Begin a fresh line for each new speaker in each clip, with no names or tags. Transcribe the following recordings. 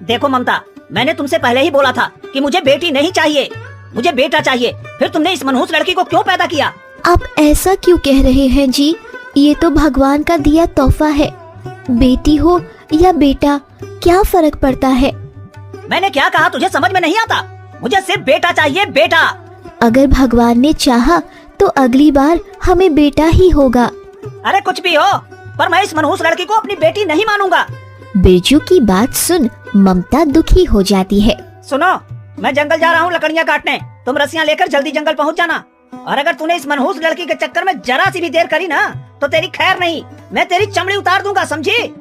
देखो ममता, मैंने तुमसे पहले ही बोला था कि मुझे बेटी नहीं चाहिए, मुझे बेटा चाहिए। फिर तुमने इस मनहूस लड़की को क्यों पैदा किया?
आप ऐसा क्यों कह रहे हैं जी? ये तो भगवान का दिया तोहफा है। बेटी हो या बेटा, क्या फर्क पड़ता है?
मैंने क्या कहा तुझे समझ में नहीं आता? मुझे सिर्फ बेटा चाहिए, बेटा।
अगर भगवान ने चाहा तो अगली बार हमें बेटा ही होगा।
अरे कुछ भी हो, पर मैं इस मनहूस लड़की को अपनी बेटी नहीं मानूंगा।
बिरजू की बात सुन ममता दुखी हो जाती है।
सुनो, मैं जंगल जा रहा हूँ लकड़ियाँ काटने। तुम रस्सियाँ लेकर जल्दी जंगल पहुँच जाना। और अगर तूने इस मनहूस लड़की के चक्कर में जरा सी भी देर करी ना, तो तेरी खैर नहीं, मैं तेरी चमड़ी उतार दूंगा, समझी?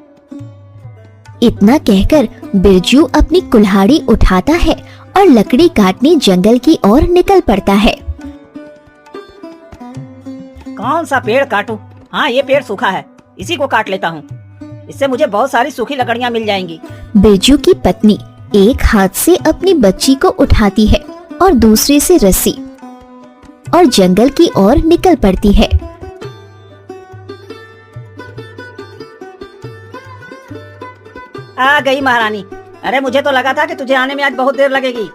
इतना कहकर बिरजू अपनी कुल्हाड़ी उठाता है और लकड़ी काटने जंगल की ओर निकल पड़ता है।
कौन सा पेड़ काटूं? हाँ, ये पेड़ सूखा है, इसी को काट लेता हूँ। इससे मुझे बहुत सारी सूखी लकड़ियाँ मिल जाएंगी।
बिरजू की पत्नी एक हाथ से अपनी बच्ची को उठाती है और दूसरे से रस्सी और जंगल की ओर निकल पड़ती है।
आ गई महारानी। अरे मुझे तो लगा था कि तुझे आने में आज बहुत देर लगेगी,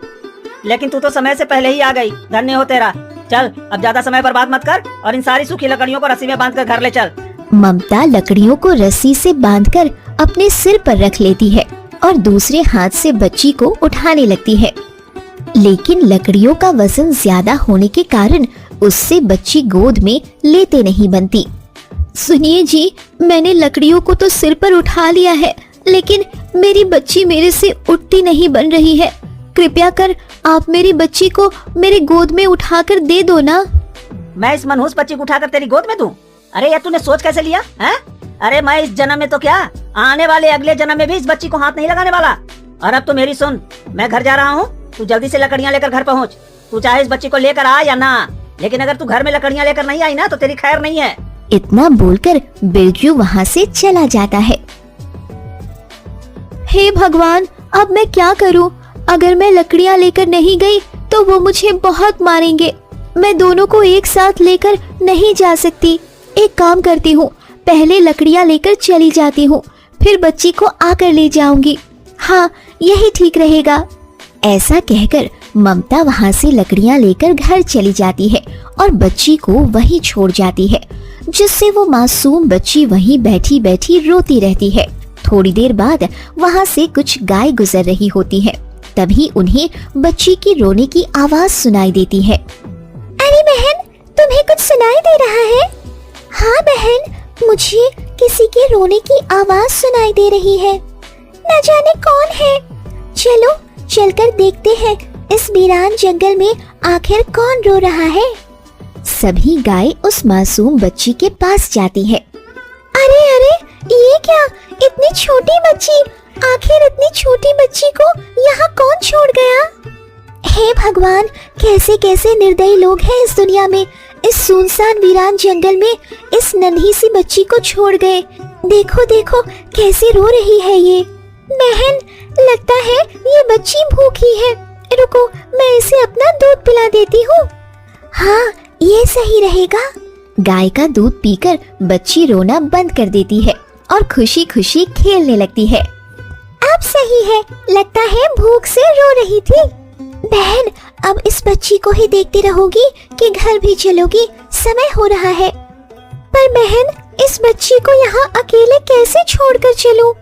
लेकिन तू तो समय से पहले ही आ गई। धन्य हो तेरा। चल अब ज्यादा समय बर्बाद मत कर और इन सारी सूखी लकड़ियों को रस्सी में बांधकर घर ले चल।
ममता लकड़ियों को रस्सी से बांधकर अपने सिर पर रख लेती है और दूसरे हाथ से बच्ची को उठाने लगती है, लेकिन लकड़ियों का वजन ज्यादा होने के कारण उससे बच्ची गोद में लेते नहीं बनती। सुनिए जी, मैंने लकड़ियों को तो सिर पर उठा लिया है, लेकिन मेरी बच्ची मेरे से उठती नहीं बन रही है। कृपया कर आप मेरी बच्ची को मेरे गोद में उठाकर दे दो ना।
मैं इस मनहूस बच्ची को उठाकर तेरी गोद में दूं? अरे ये तूने सोच कैसे लिया है? अरे मैं इस जन्म में तो क्या, आने वाले अगले जन्म में भी इस बच्ची को हाथ नहीं लगाने वाला। और अब तो मेरी सुन, मैं घर जा रहा हूँ, तू जल्दी से लकड़ियाँ लेकर घर पहुँच। तू चाहे इस बच्ची को लेकर आ या ना, लेकिन अगर तू घर में लकड़ियाँ लेकर नहीं आई ना, तो तेरी खैर नहीं है।
इतना बोलकर बिरजू वहाँ से चला जाता है। हे भगवान, अब मैं क्या करूं? अगर मैं लकड़ियां लेकर नहीं गई तो वो मुझे बहुत मारेंगे। मैं दोनों को एक साथ लेकर नहीं जा सकती। एक काम करती हूँ, पहले लकड़ियां लेकर चली जाती हूँ, फिर बच्ची को आकर ले जाऊंगी। हाँ, यही ठीक रहेगा। ऐसा कहकर ममता वहाँ से लकड़ियां लेकर घर चली जाती है और बच्ची को वहीं छोड़ जाती है, जिससे वो मासूम बच्ची वहीं बैठी बैठी रोती रहती है। थोड़ी देर बाद वहाँ से कुछ गाय गुजर रही होती है। तभी उन्हें बच्ची की रोने की आवाज सुनाई देती है। अरे बहन, तुम्हें कुछ सुनाई दे रहा है? हाँ बहन, मुझे किसी के रोने की आवाज सुनाई दे रही है। न जाने कौन है। चलो चलकर देखते हैं इस वीरान जंगल में आखिर कौन रो रहा है। सभी गाय उस मासूम बच्ची के पास जाती है। अरे अरे, ये क्या, इतनी छोटी बच्ची, आखिर इतनी छोटी बच्ची को यहाँ कौन छोड़ गया? हे भगवान, कैसे कैसे निर्दयी लोग हैं इस दुनिया में। इस सुनसान वीरान जंगल में इस नन्ही सी बच्ची को छोड़ गए। देखो देखो कैसे रो रही है ये। बहन, लगता है ये बच्ची भूखी है। रुको, मैं इसे अपना दूध पिला देती हूँ। हाँ, ये सही रहेगा। गाय का दूध पीकर बच्ची रोना बंद कर देती है और खुशी खुशी खेलने लगती है। अब सही है, लगता है भूख से रो रही थी। बहन, अब इस बच्ची को ही देखती रहोगी कि घर भी चलोगी? समय हो रहा है। पर बहन, इस बच्ची को यहाँ अकेले कैसे छोड़कर चलूं?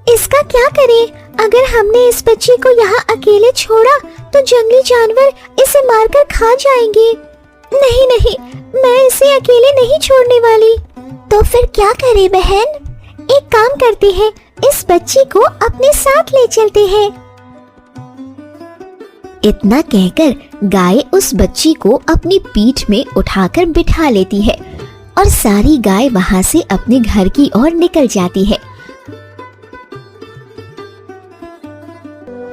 इसका क्या करें? अगर हमने इस बच्ची को यहाँ अकेले छोड़ा तो जंगली जानवर इसे मारकर खा जाएंगे। नहीं नहीं, मैं इसे अकेले नहीं छोड़ने वाली। तो फिर क्या करें बहन? एक काम करते हैं, इस बच्ची को अपने साथ ले चलते हैं। इतना कहकर गाय उस बच्ची को अपनी पीठ में उठाकर बिठा लेती है और सारी गाय वहां से अपने घर की ओर निकल जाती है।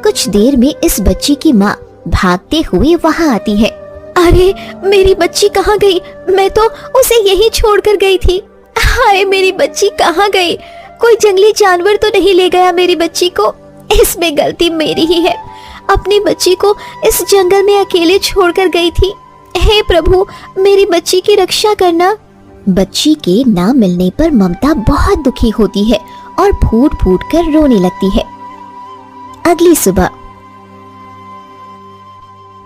कुछ देर में इस बच्ची की माँ भागते हुए वहां आती है। अरे, मेरी बच्ची कहाँ गई? मैं तो उसे यहीं छोड़कर गई थी। हाय, मेरी बच्ची कहाँ गई? कोई जंगली जानवर तो नहीं ले गया मेरी बच्ची को? इसमें गलती मेरी ही है। अपनी बच्ची को इस जंगल में अकेले छोड़कर गई थी। हे प्रभु, मेरी बच्ची की रक्षा करना। बच्ची के ना मिलने पर ममता बहुत दुखी होती है और फूट फूट कर रोने लगती है। अगली सुबह।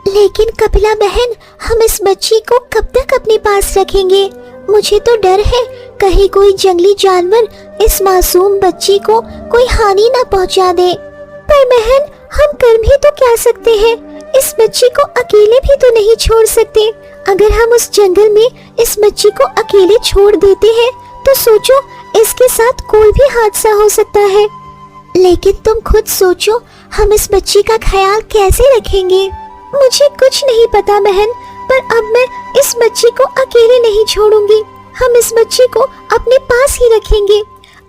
लेकिन कपिला बहन, हम इस बच्ची को कब तक अपने पास रखेंगे? मुझे तो डर है कहीं कोई जंगली जानवर इस मासूम बच्ची को कोई हानि न पहुंचा दे। पर बहन, हम कर भी तो क्या सकते हैं? इस बच्ची को अकेले भी तो नहीं छोड़ सकते। अगर हम उस जंगल में इस बच्ची को अकेले छोड़ देते हैं तो सोचो, इसके साथ कोई भी हादसा हो सकता है। लेकिन तुम खुद सोचो, हम इस बच्ची का ख्याल कैसे रखेंगे? मुझे कुछ नहीं पता बहन, पर अब मैं इस बच्ची को अकेले नहीं छोड़ूंगी। हम इस बच्ची को अपने पास ही रखेंगे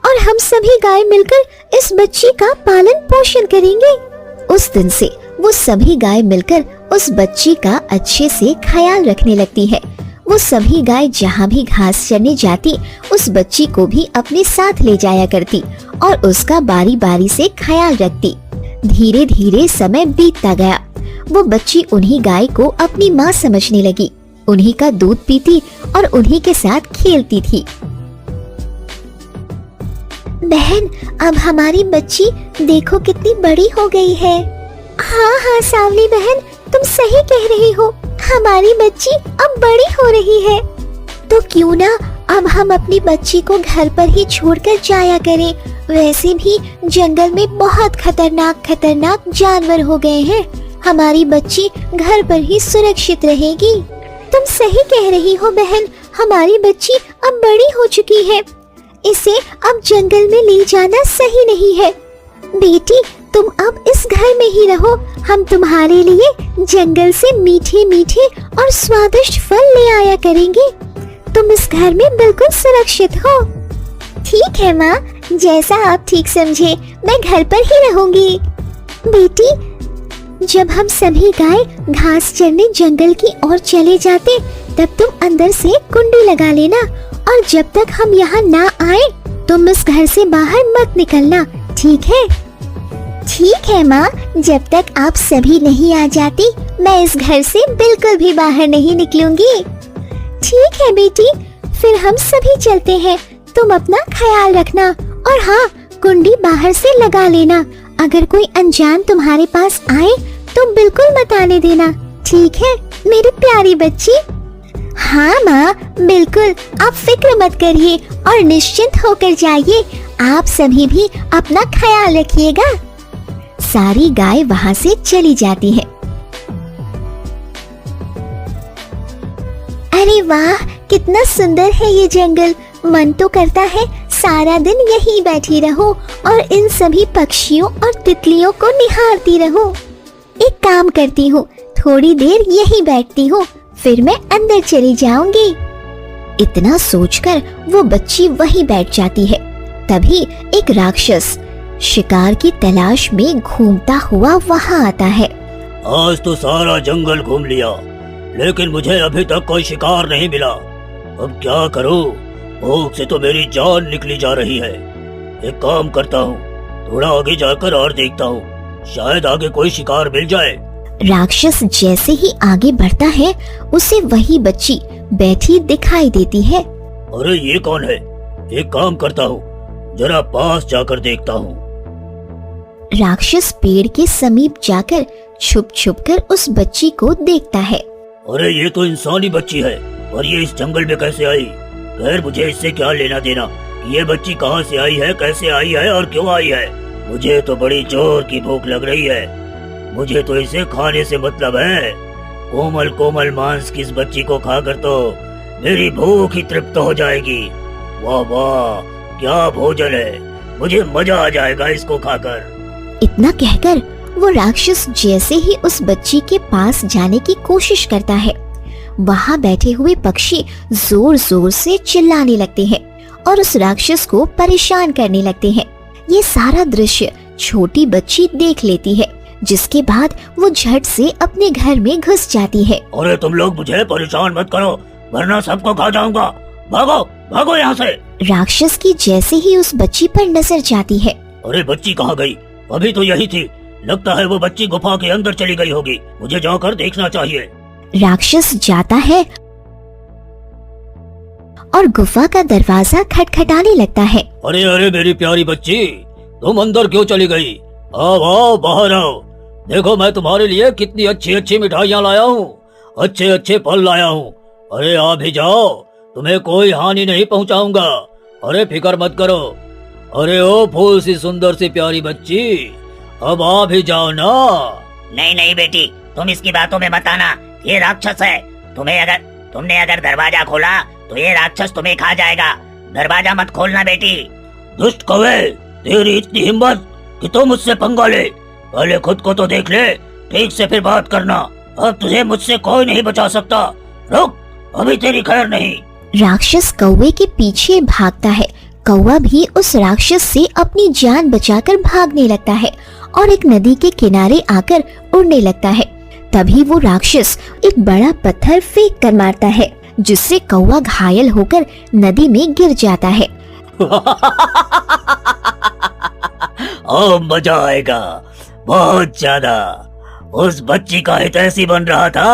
और हम सभी गाय मिलकर इस बच्ची का पालन पोषण करेंगे। उस दिन से वो सभी गाय मिलकर उस बच्ची का अच्छे से ख्याल रखने लगती है। वो सभी गाय जहाँ भी घास चरने जाती, उस बच्ची को भी अपने साथ ले जाया करती और उसका बारी बारी से ख्याल रखती। धीरे धीरे समय बीतता गया। वो बच्ची उन्हीं गाय को अपनी माँ समझने लगी, उन्हीं का दूध पीती और उन्हीं के साथ खेलती थी। बहन, अब हमारी बच्ची देखो कितनी बड़ी हो गई है। हाँ हाँ सांवली बहन, तुम सही कह रही हो, हमारी बच्ची अब बड़ी हो रही है। तो क्यों ना अब हम अपनी बच्ची को घर पर ही छोड़कर जाया करें। वैसे भी जंगल में बहुत खतरनाक जानवर हो गए हैं। हमारी बच्ची घर पर ही सुरक्षित रहेगी। तुम सही कह रही हो बहन, हमारी बच्ची अब बड़ी हो चुकी है। इसे अब जंगल में ले जाना सही नहीं है। बेटी, तुम अब इस घर में ही रहो। हम तुम्हारे लिए जंगल से मीठे मीठे और स्वादिष्ट फल ले आया करेंगे। तुम इस घर में बिल्कुल सुरक्षित हो। ठीक है माँ, जैसा आप ठीक समझे, मैं घर पर ही रहूंगी। बेटी, जब हम सभी गाय घास चरने जंगल की ओर चले जाते, तब तुम अंदर से कुंडी लगा लेना और जब तक हम यहाँ ना आए तुम इस घर से बाहर मत निकलना, ठीक है? ठीक है माँ, जब तक आप सभी नहीं आ जाती मैं इस घर से बिल्कुल भी बाहर नहीं निकलूंगी। ठीक है बेटी, फिर हम सभी चलते हैं। तुम अपना ख्याल रखना और हाँ, कुंडी बाहर से लगा लेना। अगर कोई अनजान तुम्हारे पास आए तो बिल्कुल मत आने देना, ठीक है मेरी प्यारी बच्ची? हाँ माँ, बिल्कुल, आप फिक्र मत करिए और निश्चिंत होकर जाइए। आप सभी भी अपना ख्याल रखिएगा। सारी गाय वहाँ से चली जाती है। अरे वाह, कितना सुंदर है ये जंगल। मन तो करता है सारा दिन यहीं बैठी रहूं और इन सभी पक्षियों और तितलियों को निहारती रहूं। एक काम करती हूँ, थोड़ी देर यहीं बैठती हूँ, फिर मैं अंदर चली जाऊंगी। इतना सोचकर वो बच्ची वहीं बैठ जाती है। तभी एक राक्षस शिकार की तलाश में घूमता हुआ वहाँ आता है।
आज तो सारा जंगल घूम लिया, लेकिन मुझे अभी तक कोई शिकार नहीं मिला। अब क्या करूँ? भूख से तो मेरी जान निकली जा रही है। एक काम करता हूँ, थोड़ा आगे जाकर और देखता हूँ, शायद आगे कोई शिकार मिल जाए।
राक्षस जैसे ही आगे बढ़ता है, उसे वही बच्ची बैठी दिखाई देती है।
अरे ये कौन है? एक काम करता हूँ, जरा पास जाकर देखता हूँ।
राक्षस पेड़ के समीप जाकर छुप छुप कर उस बच्ची को देखता है।
अरे ये तो इंसानी बच्ची है, और ये इस जंगल में कैसे आई? खैर, मुझे इससे क्या लेना देना कि ये बच्ची कहाँ से आई है, कैसे आई है और क्यों आई है। मुझे तो बड़ी जोर की भूख लग रही है। मुझे तो इसे खाने से मतलब है। कोमल कोमल मांस की इस बच्ची को खाकर तो मेरी भूख ही तृप्त हो जाएगी। वाह वाह, क्या भोजन है, मुझे मजा आ जाएगा इसको खाकर।
इतना कहकर वो राक्षस जैसे ही उस बच्ची के पास जाने की कोशिश करता है, वहाँ बैठे हुए पक्षी जोर जोर से चिल्लाने लगते हैं और उस राक्षस को परेशान करने लगते हैं। ये सारा दृश्य छोटी बच्ची देख लेती है, जिसके बाद वो झट से अपने घर में घुस जाती है।
अरे तुम लोग मुझे परेशान मत करो, वरना सबको खा जाऊंगा। भागो भागो यहाँ से।
राक्षस की जैसे ही उस बच्ची पर नजर जाती है।
अरे बच्ची कहाँ गई? अभी तो यही थी। लगता है वो बच्ची गुफा के अंदर चली गई होगी। मुझे जाकर देखना चाहिए।
राक्षस जाता है और गुफा का दरवाजा खटखटाने लगता है।
अरे अरे मेरी प्यारी बच्ची, तुम अंदर क्यों चली गई? आओ आओ बाहर आओ, देखो मैं तुम्हारे लिए कितनी अच्छी अच्छी मिठाइयाँ लाया हूँ, अच्छे अच्छे फल लाया हूँ। अरे आ भी जाओ, तुम्हें कोई हानि नहीं पहुँचाऊंगा। अरे फिक्र मत करो। अरे ओ फूल सी सुंदर सी प्यारी बच्ची, अब आ भी जाओ ना।
नहीं नहीं बेटी, तुम इसकी बातों में मत आना, ये राक्षस है। तुमने अगर दरवाजा खोला तो ये राक्षस तुम्हें खा जाएगा। दरवाजा मत खोलना बेटी।
दुष्ट कौवे, तेरी इतनी हिम्मत कि तुम मुझसे पंगा ले। पहले खुद को तो देख ले, ठीक से फिर बात करना। अब तुझे मुझसे कोई नहीं बचा सकता। रुक, अभी तेरी खैर नहीं।
राक्षस कौवे के पीछे भागता है। कौवा भी उस राक्षस से अपनी जान बचाकर भागने लगता है और एक नदी के किनारे आकर उड़ने लगता है। तभी वो राक्षस एक बड़ा पत्थर फेंक कर मारता है, जिससे कौवा घायल होकर नदी में गिर जाता है।
अब मजा आएगा बहुत ज्यादा। उस बच्ची का हित ऐसी बन रहा था,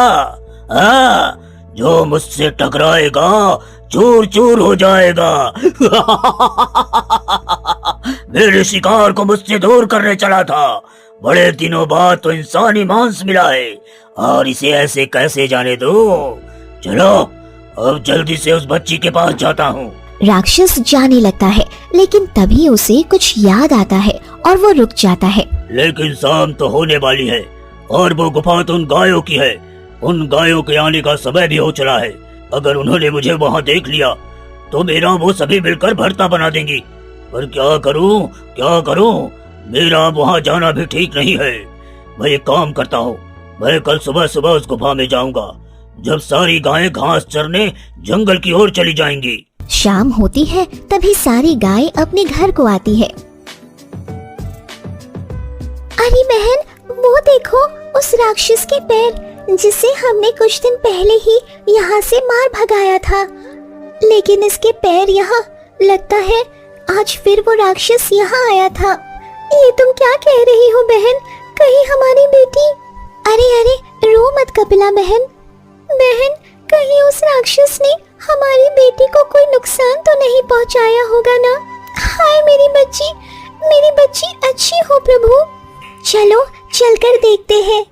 जो मुझसे टकराएगा चूर चूर हो जाएगा। मेरे शिकार को मुझसे दूर करने चला था। बड़े दिनों बाद तो इंसानी मांस मिला है और इसे ऐसे कैसे जाने दो। चलो अब जल्दी से उस बच्ची के पास जाता हूँ।
राक्षस जाने लगता है, लेकिन तभी उसे कुछ याद आता है और वो रुक जाता है।
लेकिन शाम तो होने वाली है और वो गुफा तो उन गायों की है। उन गायों के आने का समय भी हो चला है। अगर उन्होंने मुझे वहाँ देख लिया तो मेरा वो सभी मिलकर भरता बना देंगी। पर क्या करूँ? मेरा वहाँ जाना भी ठीक नहीं है। मैं एक काम करता हूँ, मैं कल सुबह सुबह उस गुफा में जाऊंगा, जब सारी गायें घास चरने जंगल की ओर चली जाएंगी।
शाम होती है, तभी सारी गाय अपने घर को आती है। अरे बहन, वो देखो उस राक्षस के पैर, जिसे हमने कुछ दिन पहले ही यहाँ से मार भगाया था। लेकिन इसके पैर यहाँ, लगता है आज फिर वो राक्षस यहाँ आया था। ये तुम क्या कह रही हो बहन? कहीं हमारी बेटी? अरे रो मत कपिला बहन। कहीं उस राक्षस ने हमारी बेटी को कोई नुकसान तो नहीं पहुंचाया होगा ना? हाय मेरी बच्ची अच्छी हो प्रभु। चलो चलकर देखते हैं।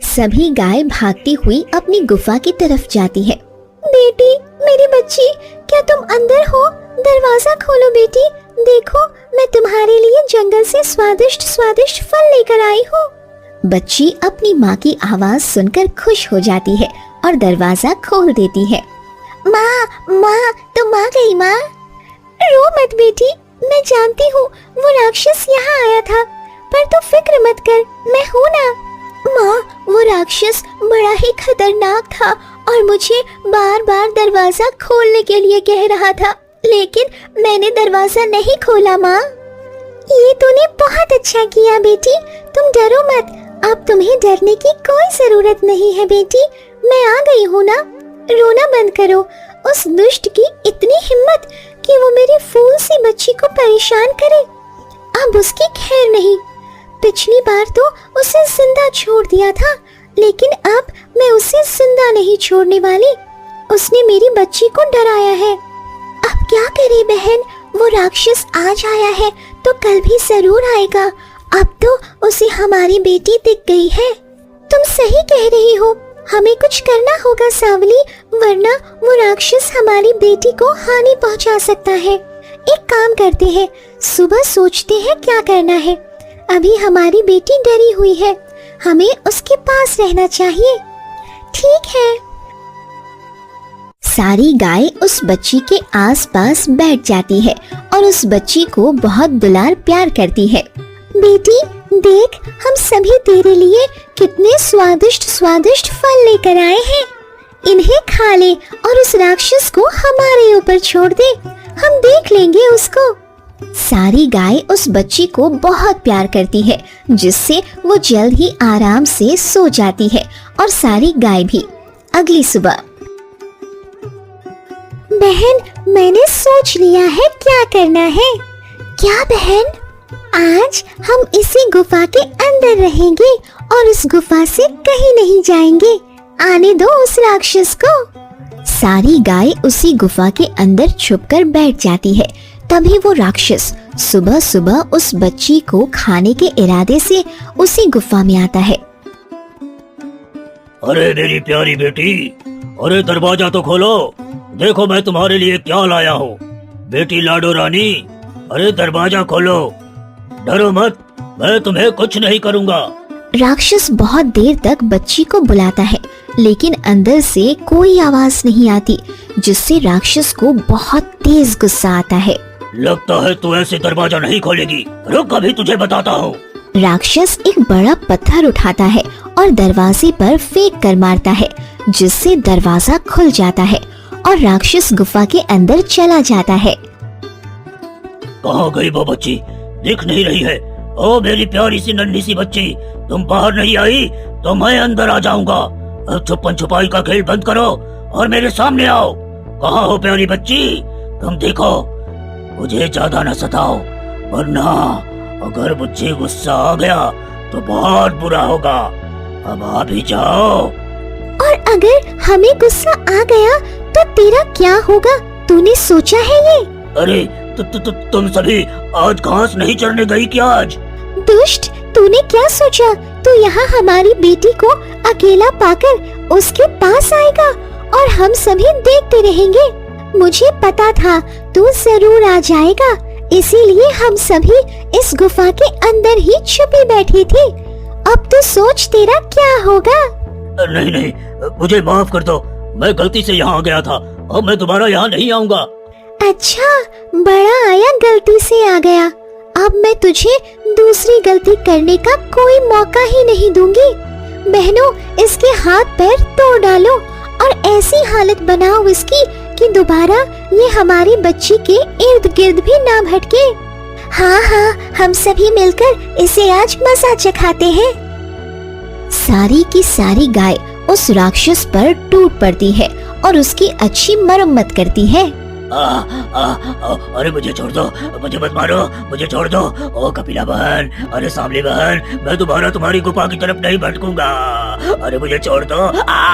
सभी गाय भागती हुई अपनी गुफा की तरफ जाती है। बेटी, मेरी बच्ची, क्या तुम अंदर हो? दरवाजा खोलो बेटी। देखो, मैं तुम्हारे लिए जंगल से स्वादिष्ट फल लेकर आई हूँ। बच्ची अपनी माँ की आवाज सुनकर खुश हो जाती है और दरवाजा खोल देती है। माँ, तुम आ गई माँ। रो मत बेटी, मैं जानती हूँ वो राक्षस यहाँ आया था, पर तू फिक्र मत कर, मैं हूँ ना। माँ, वो राक्षस बड़ा ही खतरनाक था और मुझे बार बार दरवाजा खोलने के लिए कह रहा था, लेकिन मैंने दरवाजा नहीं खोला। माँ, ये तूने बहुत अच्छा किया बेटी, तुम डरो मत। अब तुम्हें डरने की कोई जरूरत नहीं है बेटी, मैं आ गई हूँ ना। रोना बंद करो। उस दुष्ट की इतनी हिम्मत कि वो मेरी फूल सी बच्ची को परेशान करे। अब उसकी खैर नहीं। पिछली बार तो उसे जिंदा छोड़ दिया था, लेकिन अब मैं उसे जिंदा नहीं छोड़ने वाली। उसने मेरी बच्ची को डराया है। अब क्या करे बहन, वो राक्षस आज आया है तो कल भी जरूर आएगा। अब तो उसे हमारी बेटी दिख गई है। तुम सही कह रही हो, हमें कुछ करना होगा सावली, वरना वो राक्षस हमारी बेटी को हानि पहुंचा सकता है। एक काम करते हैं, सुबह सोचते हैं क्या करना है। अभी हमारी बेटी डरी हुई है, हमें उसके पास रहना चाहिए। ठीक है। सारी गाय उस बच्ची के आसपास बैठ जाती है और उस बच्ची को बहुत दुलार प्यार करती है। बेटी देख, हम सभी तेरे लिए कितने स्वादिष्ट फल लेकर आए हैं। इन्हें खा ले और उस राक्षस को हमारे ऊपर छोड़ दे, हम देख लेंगे उसको। सारी गाय उस बच्ची को बहुत प्यार करती है, जिससे वो जल्द ही आराम से सो जाती है और सारी गाय भी। अगली सुबह, बहन, मैंने सोच लिया है क्या करना है। क्या बहन? आज हम इसी गुफा के अंदर रहेंगे और इस गुफा से कहीं नहीं जाएंगे। आने दो उस राक्षस को। सारी गाय उसी गुफा के अंदर छुपकर बैठ जाती है। तभी वो राक्षस सुबह सुबह उस बच्ची को खाने के इरादे से उसी गुफा में आता है।
अरे मेरी प्यारी बेटी, अरे दरवाजा तो खोलो, देखो मैं तुम्हारे लिए क्या लाया हूँ। बेटी लाडो रानी, अरे दरवाजा खोलो, डरो मत, मैं तुम्हें कुछ नहीं करूँगा।
राक्षस बहुत देर तक बच्ची को बुलाता है, लेकिन अंदर से कोई आवाज नहीं आती, जिससे राक्षस को बहुत तेज गुस्सा आता है।
लगता है तू ऐसे दरवाजा नहीं खोलेगी, रुक अभी तुझे बताता हूँ।
राक्षस एक बड़ा पत्थर उठाता है और दरवाजे पर फेंक कर मारता है, जिससे दरवाजा खुल जाता है और राक्षस गुफा के अंदर चला जाता है।
कहाँ गई वो बच्ची, दिख नहीं रही है। ओ मेरी प्यारी सी नन्ही सी बच्ची, तुम बाहर नहीं आई तो मैं अंदर आ जाऊंगा। अब छुपन छुपाई का खेल बंद करो और मेरे सामने आओ। कहाँ हो प्यारी बच्ची, तुम देखो, मुझे ज्यादा न सताओ, वरना अगर मुझे गुस्सा आ गया तो बहुत बुरा होगा। अब आ भी जाओ।
और अगर हमें गुस्सा आ गया तो तेरा क्या होगा, तूने सोचा है ये?
अरे तुम सभी आज घास नहीं चरने गई क्या आज?
दुष्ट, तूने क्या सोचा? तू यहाँ हमारी बेटी को अकेला पाकर उसके पास आएगा और हम सभी देखते रहेंगे। मुझे पता था तू जरूर आ जाएगा, इसीलिए हम सभी इस गुफा के अंदर ही छुपी बैठी थी। अब तो सोच तेरा क्या होगा।
नहीं नहीं, मुझे माफ कर दो, मैं गलती से यहाँ आ गया था, अब मैं दोबारा यहाँ नहीं आऊँगा।
अच्छा, बड़ा आया गलती से आ गया, अब मैं तुझे दूसरी गलती करने का कोई मौका ही नहीं दूंगी। बहनों, इसके हाथ पैर तोड़ डालो और ऐसी हालत बनाओ इसकी कि दोबारा ये हमारी बच्ची के इर्द गिर्द भी ना भटके। हाँ हाँ, हम सभी मिलकर इसे आज मजा चखाते हैं। सारी की सारी गाय उस राक्षस पर टूट पड़ती है और उसकी अच्छी मरम्मत करती है।
अरे मुझे छोड़ दो, मुझे मत मारो, मुझे छोड़ दो। ओ कपिला बहन, अरे सांवली बहन, मैं दोबारा तुम्हारी गुफा की तरफ नहीं भटकूंगा। अरे मुझे छोड़ दो,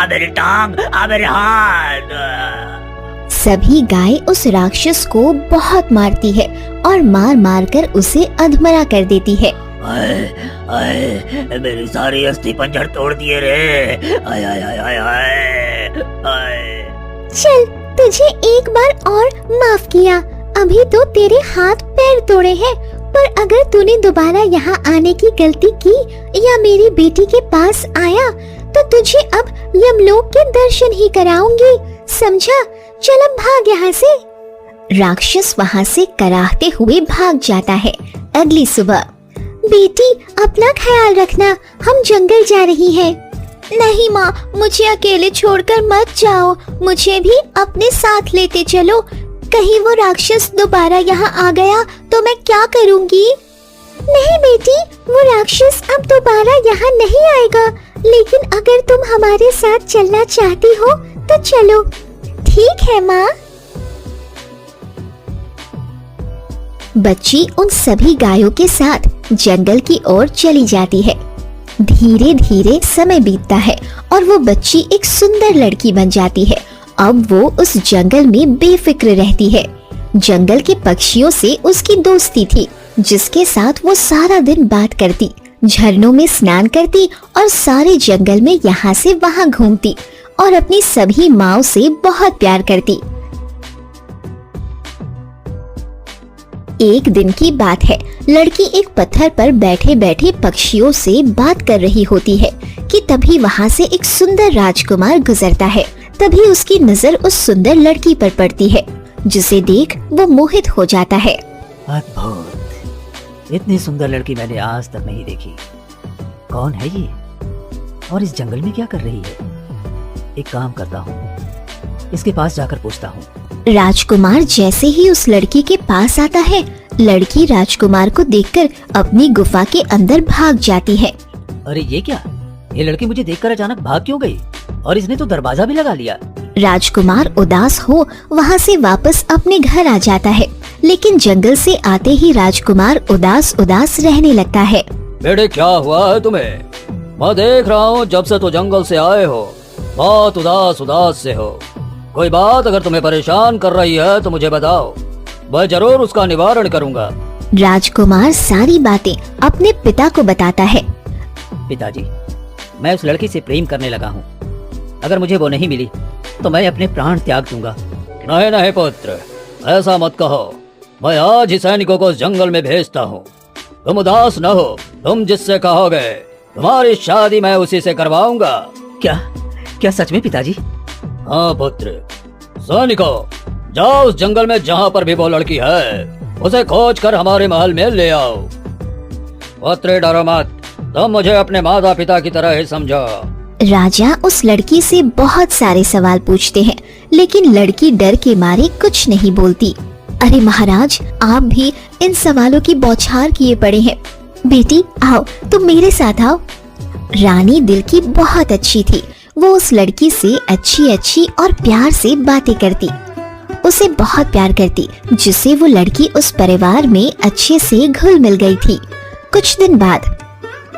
मेरी टांग, मेरे हाथ।
सभी गाय उस राक्षस को बहुत मारती है और मार मार कर उसे अधमरा कर देती है।
आए, आए, मेरी सारी अस्थि पंजर तोड़ दिए रे। आए, आए, आए, आए, आए, आए।
चल, तुझे एक बार और माफ किया, अभी तो तेरे हाथ पैर तोड़े हैं, पर अगर तूने दोबारा यहाँ आने की गलती की या मेरी बेटी के पास आया तो तुझे अब यमलोक के दर्शन ही कराऊंगी, समझा? चल अब भाग यहाँ से। राक्षस वहाँ से कराहते हुए भाग जाता है। अगली सुबह, बेटी अपना ख्याल रखना, हम जंगल जा रही हैं। नहीं माँ, मुझे अकेले छोड़कर मत जाओ, मुझे भी अपने साथ लेते चलो। कहीं वो राक्षस दोबारा यहाँ आ गया तो मैं क्या करूँगी? नहीं बेटी, वो राक्षस अब दोबारा यहाँ नहीं आएगा, लेकिन अगर तुम हमारे साथ चलना चाहती हो तो चलो। ठीक है माँ। बच्ची उन सभी गायों के साथ जंगल की ओर चली जाती है। धीरे धीरे समय बीतता है और वो बच्ची एक सुंदर लड़की बन जाती है। अब वो उस जंगल में बेफिक्र रहती है। जंगल के पक्षियों से उसकी दोस्ती थी, जिसके साथ वो सारा दिन बात करती, झरनों में स्नान करती और सारे जंगल में यहाँ से वहाँ घूमती और अपनी सभी माँओं से बहुत प्यार करती। एक दिन की बात है, लड़की एक पत्थर पर बैठे बैठे पक्षियों से बात कर रही होती है कि तभी वहाँ से एक सुंदर राजकुमार गुजरता है। तभी उसकी नजर उस सुंदर लड़की पर पड़ती है, जिसे देख वो मोहित हो जाता है।
अद्भुत, इतनी सुंदर लड़की मैंने आज तक नहीं देखी। कौन है ये और इस जंगल में क्या कर रही है? एक काम करता हूँ, इसके पास जाकर पूछता हूँ।
राजकुमार जैसे ही उस लड़की के पास आता है, लड़की राजकुमार को देखकर अपनी गुफा के अंदर भाग जाती है।
अरे ये क्या, ये लड़की मुझे देखकर अचानक भाग क्यों गई? और इसने तो दरवाजा भी लगा लिया।
राजकुमार उदास हो वहाँ से वापस अपने घर आ जाता है, लेकिन जंगल से आते ही राजकुमार उदास उदास रहने लगता है।
बेटे क्या हुआ है तुम्हें? मैं देख रहा हूँ जब से तो जंगल से आए हो, बहुत उदास उदास से हो। कोई बात अगर तुम्हें परेशान कर रही है तो मुझे बताओ, मैं जरूर उसका निवारण करूंगा।
राजकुमार सारी बातें अपने पिता को बताता है।
पिताजी, मैं उस लड़की से प्रेम करने लगा हूँ। अगर मुझे वो नहीं मिली तो मैं अपने प्राण त्याग दूंगा।
नहीं नहीं पुत्र, ऐसा मत कहो। मैं आज ही सैनिकों को जंगल में भेजता हूँ। तुम उदास न हो, तुम जिससे कहोगे तुम्हारी शादी मैं उसी से करवाऊंगा।
क्या क्या सच में पिताजी?
हाँ पुत्र, सैनिकों जाओ उस जंगल में जहाँ पर भी वो लड़की है, उसे खोज कर हमारे महल में ले आओ। पुत्र डरो मत, तुम मुझे अपने माता पिता की तरह ही समझो।
राजा उस लड़की से बहुत सारे सवाल पूछते हैं, लेकिन लड़की डर के मारे कुछ नहीं बोलती। अरे महाराज, आप भी इन सवालों की बौछार किए पड़े हैं। बेटी आओ, तुम मेरे साथ आओ। रानी दिल की बहुत अच्छी थी। वो उस लड़की से अच्छी और प्यार से बातें करती, उसे बहुत प्यार करती, जिससे वो लड़की उस परिवार में अच्छे से घुल मिल गई थी। कुछ दिन बाद,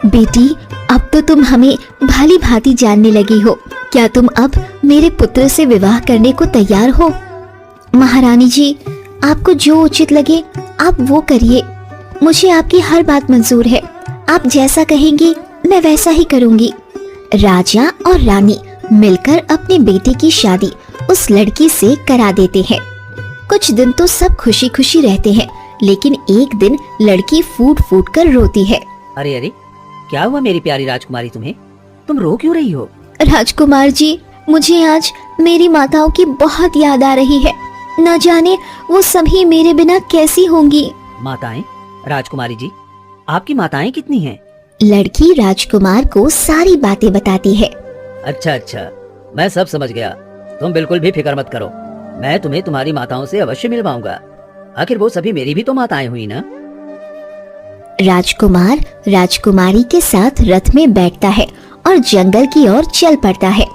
बेटी अब तो तुम हमें भली भांति जानने लगी हो। क्या तुम अब मेरे पुत्र से विवाह करने को तैयार हो? महारानी जी, आपको जो उचित लगे आप वो करिए। मुझे आपकी हर बात मंजूर है। आप जैसा कहेंगी मैं वैसा ही करूंगी। राजा और रानी मिलकर अपने बेटे की शादी उस लड़की से करा देते हैं। कुछ दिन तो सब खुशी खुशी रहते हैं, लेकिन एक दिन लड़की फूट फूट कर रोती है।
अरे अरे, क्या हुआ मेरी प्यारी राजकुमारी तुम्हें? तुम रो क्यों रही हो?
राजकुमार जी, मुझे आज मेरी माताओं की बहुत याद आ रही है। न जाने वो सभी मेरे बिना कैसी होंगी।
माताएं? राजकुमारी जी, आपकी माताएं कितनी हैं?
लड़की राजकुमार को सारी बातें बताती है।
अच्छा, मैं सब समझ गया। तुम बिल्कुल भी फिक्र मत करो, मैं तुम्हें तुम्हारी माताओं से अवश्य मिलवाऊंगा। आखिर वो सभी मेरी भी तो माताएं हुई ना।
राजकुमार राजकुमारी के साथ रथ में बैठता है और जंगल की ओर चल पड़ता है।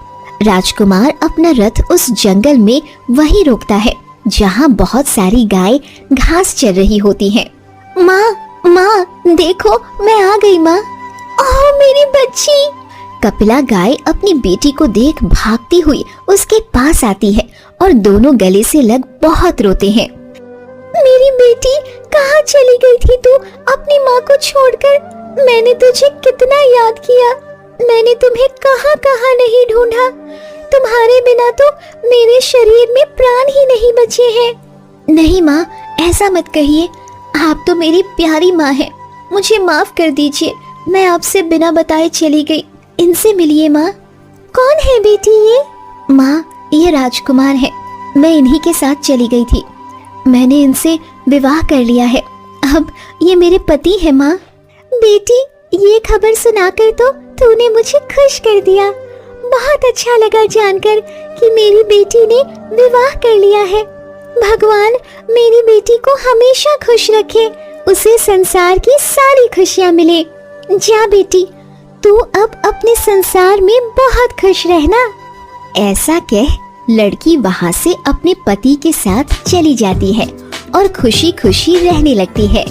राजकुमार अपना रथ उस जंगल में वहीं रोकता है जहाँ बहुत सारी गाय घास चर रही होती हैं। माँ देखो, मैं आ गई माँ। ओह मेरी बच्ची। कपिला गाय अपनी बेटी को देख भागती हुई उसके पास आती है और दोनों गले से लग बहुत रोते हैं। मेरी बेटी, कहाँ चली गई थी तू अपनी माँ को छोड़कर? मैंने तुझे कितना याद किया। मैंने तुम्हें कहाँ कहाँ नहीं ढूंढा। तुम्हारे बिना तो मेरे शरीर में प्राण ही नहीं बचे हैं। नहीं माँ, ऐसा मत कहिए। आप तो मेरी प्यारी माँ हैं। मुझे माफ कर दीजिए, मैं आपसे बिना बताए चली गई। इनसे मिलिए माँ। कौन है बेटी ये? माँ, ये राजकुमार है। मैं इन्हीं के साथ चली गई थी। मैंने इनसे विवाह कर लिया है। अब ये मेरे पति है माँ। बेटी, ये खबर सुनाकर तो तूने मुझे खुश कर दिया। बहुत अच्छा लगा जानकर कि मेरी बेटी ने विवाह कर लिया है। भगवान मेरी बेटी को हमेशा खुश रखे, उसे संसार की सारी खुशियाँ मिले। जा बेटी, तू अब अपने संसार में बहुत खुश रहना। ऐसा कह लड़की वहाँ से अपने पति के साथ चली जाती है और खुशी खुशी रहने लगती है।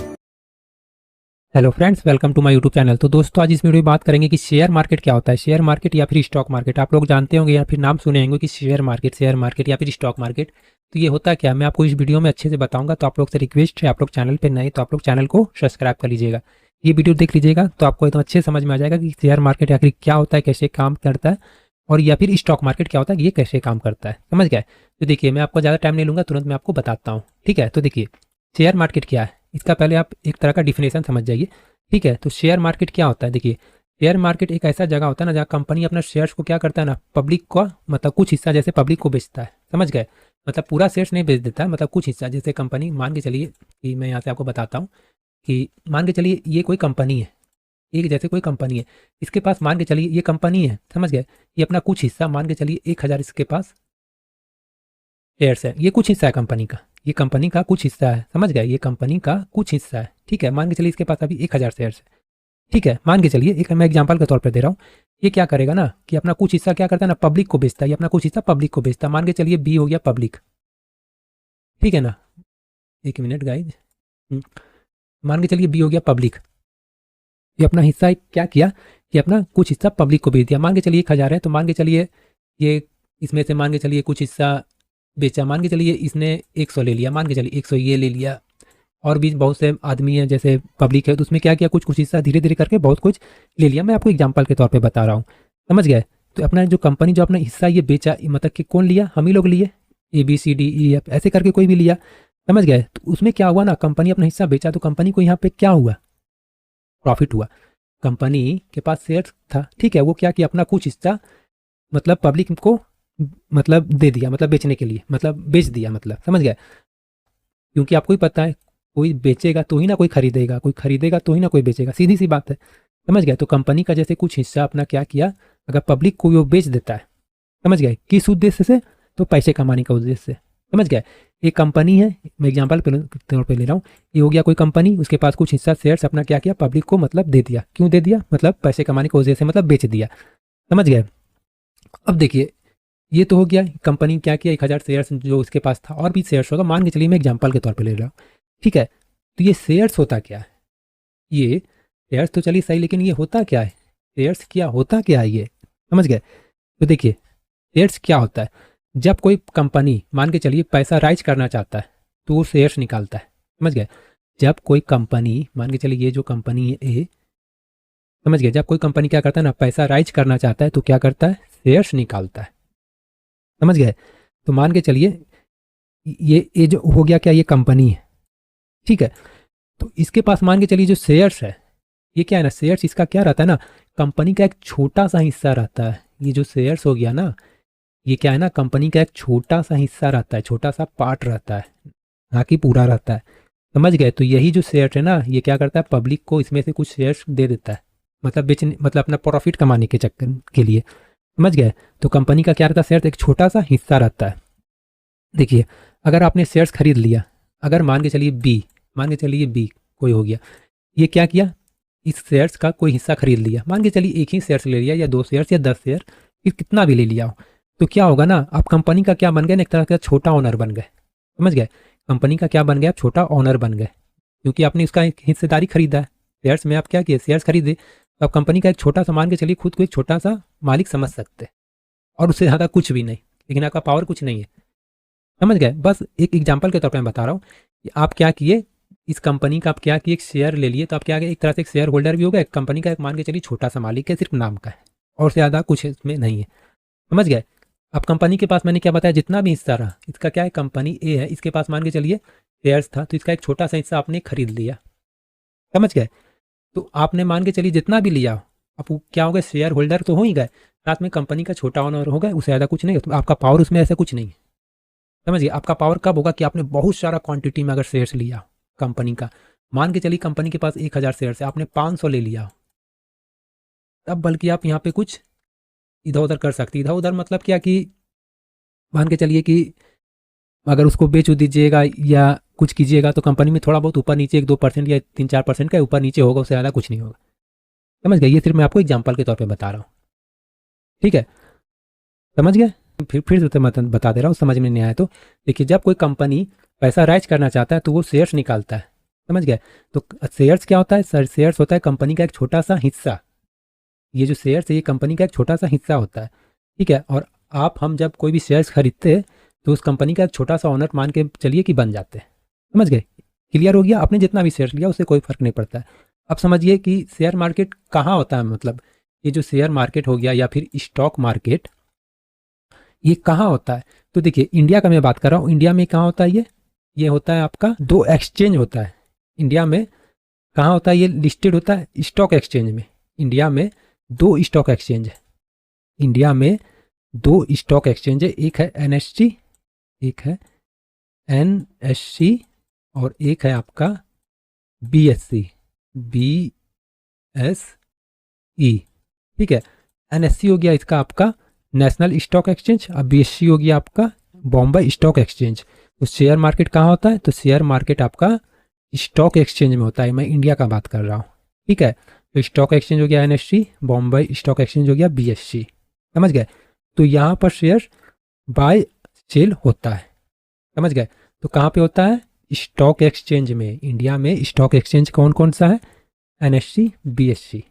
Hello friends, welcome to my YouTube channel. तो दोस्तों, आज इस वीडियो में बात करेंगे कि शेयर मार्केट क्या होता है। शेयर मार्केट या फिर स्टॉक मार्केट, आप लोग जानते होंगे या फिर नाम सुने होंगे कि शेयर मार्केट या फिर स्टॉक मार्केट। तो ये होता क्या, मैं आपको इस वीडियो में अच्छे से बताऊंगा। तो आप लोग से रिक्वेस्ट है, आप लोग चैनल पर नए तो आप लोग चैनल को सब्सक्राइब कर लीजिएगा। ये वीडियो देख लीजिएगा तो आपको एकदम अच्छे समझ में आ जाएगा कि शेयर मार्केट आखिर क्या होता है, कैसे काम करता है, और या फिर स्टॉक मार्केट क्या होता है, ये कैसे काम करता है। समझ गए? तो देखिए, मैं आपको ज़्यादा टाइम नहीं लूँगा, तुरंत मैं आपको बताता हूँ। ठीक है, तो देखिए शेयर मार्केट क्या है, इसका पहले आप एक तरह का डिफिनेशन समझ जाइए। ठीक है, तो शेयर मार्केट क्या होता है? देखिए, शेयर मार्केट एक ऐसा जगह होता है ना जहाँ कंपनी अपना शेयर्स को क्या करता है ना, पब्लिक को, मतलब कुछ हिस्सा जैसे पब्लिक को बेचता है। समझ गए? मतलब पूरा शेयर्स नहीं बेच देता है, मतलब कुछ हिस्सा। जैसे कंपनी, मान के चलिए कि मैं यहाँ से आपको बताता हूँ कि मान के चलिए ये कोई कंपनी है, एक जैसे कोई कंपनी है, इसके पास मान के चलिए ये कंपनी है। समझ गए? ये अपना कुछ हिस्सा, मान के चलिए 1000 इसके पास शेयर्स है। ये कुछ हिस्सा है कंपनी का, ये कंपनी का कुछ हिस्सा है। समझ गए? ये कंपनी का कुछ हिस्सा है। ठीक है, मान के चलिए इसके पास अभी 1000 शेयर्स है। ठीक है, मान के चलिए, एक मैं एग्जांपल के तौर पे दे रहा हूँ। ये क्या करेगा ना कि अपना कुछ हिस्सा क्या करता है ना, पब्लिक को बेचता है। ये अपना कुछ हिस्सा पब्लिक को बेचता है। मान के चलिए बी हो गया पब्लिक। ठीक है ना, एक मिनट गाइज, मान के चलिए बी हो गया पब्लिक। ये अपना हिस्सा क्या किया कि अपना कुछ हिस्सा पब्लिक को बेच दिया। मान के चलिए 1000 है, तो मान के चलिए ये इसमें से मान के चलिए कुछ हिस्सा बेचा, मान के चलिए इसने 100 ले लिया, मान के चलिए 100 ये ले लिया, और भी बहुत से आदमी हैं जैसे पब्लिक है, तो उसमें क्या किया, कुछ कुछ हिस्सा धीरे धीरे करके बहुत कुछ ले लिया। मैं आपको एग्जांपल के तौर पे बता रहा हूँ, समझ गए। तो अपना जो कंपनी जो अपना हिस्सा ये बेचा, मतलब कि कौन लिया, हम ही लोग लिए, ABCDEF ऐसे करके कोई भी लिया, समझ गए। तो उसमें क्या हुआ ना, कंपनी अपना हिस्सा बेचा तो कंपनी को यहाँ पे क्या हुआ, प्रॉफिट हुआ। कंपनी के पास शेयर था, ठीक है, वो क्या किया, अपना कुछ हिस्सा मतलब पब्लिक को मतलब दे दिया, मतलब बेचने के लिए, मतलब बेच दिया, मतलब समझ गए। क्योंकि आपको ही पता है कोई बेचेगा तो ही ना कोई खरीदेगा, कोई खरीदेगा तो ही ना कोई बेचेगा, सीधी सी बात है, समझ गए। तो कंपनी का जैसे कुछ हिस्सा अपना क्या किया, अगर पब्लिक को वो बेच देता है, समझ गए, किस उद्देश्य से, तो पैसे कमाने का उद्देश्य से, समझ गए। एक कंपनी है, मैं एग्जांपल के तौर पे ले रहा हूँ, ये हो गया कोई कंपनी, उसके पास कुछ हिस्सा शेयर्स अपना क्या किया, पब्लिक को मतलब दे दिया। क्यों दे दिया, मतलब पैसे कमाने के उद्देश्य से, मतलब बेच दिया, समझ गए। अब देखिए ये तो हो गया, कंपनी क्या किया, 1000 शेयर्स जो उसके पास था, और भी शेयर्स होगा, मान के चलिए मैं एग्जांपल के तौर पे ले रहा हूँ, ठीक है। तो ये शेयर्स होता क्या है, ये शेयर्स तो चलिए सही, लेकिन ये होता क्या है, शेयर्स क्या होता क्या है, ये समझ गए। तो देखिए शेयर्स क्या होता है, जब कोई कंपनी मान के चलिए पैसा राइज करना चाहता है तो वो शेयर्स निकालता है, समझ गए। जब कोई कंपनी मान के चलिए ये जो कंपनी है ए, समझ गए, जब कोई कंपनी क्या करता है ना, पैसा राइज करना चाहता है तो क्या करता है, शेयर्स निकालता है, समझ गए। तो मान के चलिए ये जो हो गया क्या, ये कंपनी है, ठीक है। तो इसके पास मान के चलिए जो शेयर्स है, ये क्या है ना, शेयर्स इसका क्या रहता है ना, कंपनी का एक छोटा सा हिस्सा रहता है। ये जो शेयर्स हो गया ना, ये क्या है ना, कंपनी का एक छोटा सा हिस्सा रहता है, छोटा सा पार्ट रहता है, ना कि पूरा रहता है, समझ गए। तो यही जो शेयर है ना, ये क्या करता है, पब्लिक को इसमें से कुछ शेयर्स दे देता है, मतलब बेचने, मतलब अपना प्रॉफिट कमाने के चक्कर के लिए, समझ गए। तो कंपनी का क्या रहता है, शेयर एक छोटा सा हिस्सा रहता है। देखिए अगर आपने शेयर्स खरीद लिया, अगर मान के चलिए बी कोई हो गया, ये क्या किया, इस शेयर्स का कोई हिस्सा खरीद लिया, मान के चलिए एक ही शेयर्स ले लिया, या 2 शेयर्स या 10 शेयर, फिर कितना भी ले लिया हो, तो क्या होगा ना, आप कंपनी का क्या बन गए ना, एक तरह का छोटा ओनर बन गए, समझ गए। कंपनी का क्या बन गया, आप छोटा ओनर बन गए, क्योंकि आपने उसका एक हिस्सेदारी खरीदा है। शेयर्स में आप क्या किए, शेयर्स खरीदे, तो आप कंपनी का एक छोटा सा, मान के चलिए खुद को एक छोटा सा मालिक समझ सकते हैं, और उससे ज़्यादा कुछ भी नहीं, लेकिन आपका पावर कुछ नहीं है, समझ गए। बस एक एग्जाम्पल के तौर पर मैं बता रहा हूँ कि आप क्या किए, इस कंपनी का आप क्या किए, एक शेयर ले लिए, तो आप क्या किए, एक तरह से एक शेयर होल्डर भी हो गया, कंपनी का एक मान के चलिए छोटा सा मालिक है, सिर्फ नाम का है, और से ज़्यादा कुछ इसमें नहीं है, समझ गए। अब कंपनी के पास मैंने क्या बताया, जितना भी हिस्सा रहा, इसका क्या है, कंपनी ए है, इसके पास मान के चलिए शेयर्स था, तो इसका एक छोटा सा हिस्सा आपने खरीद लिया, समझ गए। तो आपने मान के चलिए जितना भी लिया, आप क्या हो गए, शेयर होल्डर तो हो ही गए, साथ में कंपनी का छोटा ओनर हो गए, उससे ज़्यादा कुछ नहीं, तो आपका पावर उसमें ऐसा कुछ नहीं है, समझ गए। आपका पावर कब होगा कि आपने बहुत सारा क्वांटिटी में अगर शेयर्स लिया कंपनी का, मान के चलिए कंपनी के पास 1000 शेयर्स है, आपने 500 ले लिया, तब बल्कि आप यहाँ पे कुछ इधर उधर कर सकती, इधर उधर मतलब क्या कि मान के चलिए कि अगर उसको बेच दीजिएगा या कुछ कीजिएगा, तो कंपनी में थोड़ा बहुत ऊपर नीचे 1-2% या 3-4% का ऊपर नीचे होगा, उससे ज़्यादा कुछ नहीं होगा, समझ गए। ये सिर्फ मैं आपको एग्जाम्पल के तौर पे बता रहा हूँ, ठीक है, समझ गए। फिर से मैं बता दे रहा हूँ, समझ में नहीं आया तो देखिए, जब कोई कंपनी पैसा राइज करना चाहता है तो वो शेयर्स निकालता है, समझ गए। तो शेयर्स क्या होता है सर, शेयर्स होता है कंपनी का एक छोटा सा हिस्सा, ये जो शेयर्स है ये कंपनी का एक छोटा सा हिस्सा होता है, ठीक है। और हम जब कोई भी शेयर्स खरीदते हैं तो उस कंपनी का एक छोटा सा ओनर मान के चलिए कि बन जाते हैं, समझ गए। क्लियर हो गया, आपने जितना भी शेयर्स लिया उससे कोई फर्क नहीं पड़ता है। अब समझिए कि शेयर मार्केट कहाँ होता है, मतलब ये जो शेयर मार्केट हो गया या फिर स्टॉक मार्केट, ये कहाँ होता है। तो देखिए इंडिया का मैं बात कर रहा हूँ, इंडिया में कहाँ होता है, ये होता है आपका 2 एक्सचेंज होता है इंडिया में। कहाँ होता है, ये लिस्टेड होता है स्टॉक एक्सचेंज में। इंडिया में 2 स्टॉक एक्सचेंज है, इंडिया में 2 स्टॉक एक्सचेंज है, एक है NSE, एक है NSE और एक है आपका BSE, ठीक है। NSE हो गया इसका आपका नेशनल स्टॉक एक्सचेंज, और BSE हो गया आपका बॉम्बे स्टॉक एक्सचेंज। तो शेयर मार्केट कहाँ होता है, तो शेयर मार्केट आपका स्टॉक एक्सचेंज में होता है, मैं इंडिया का बात कर रहा हूँ, ठीक है। तो स्टॉक एक्सचेंज हो गया NSE, बॉम्बे स्टॉक एक्सचेंज हो गया BSE, समझ गए। तो यहाँ पर शेयर बाय सेल होता है, समझ गए। तो कहाँ पे होता है, स्टॉक एक्सचेंज में। इंडिया में स्टॉक एक्सचेंज कौन कौन सा है, NSE BSE,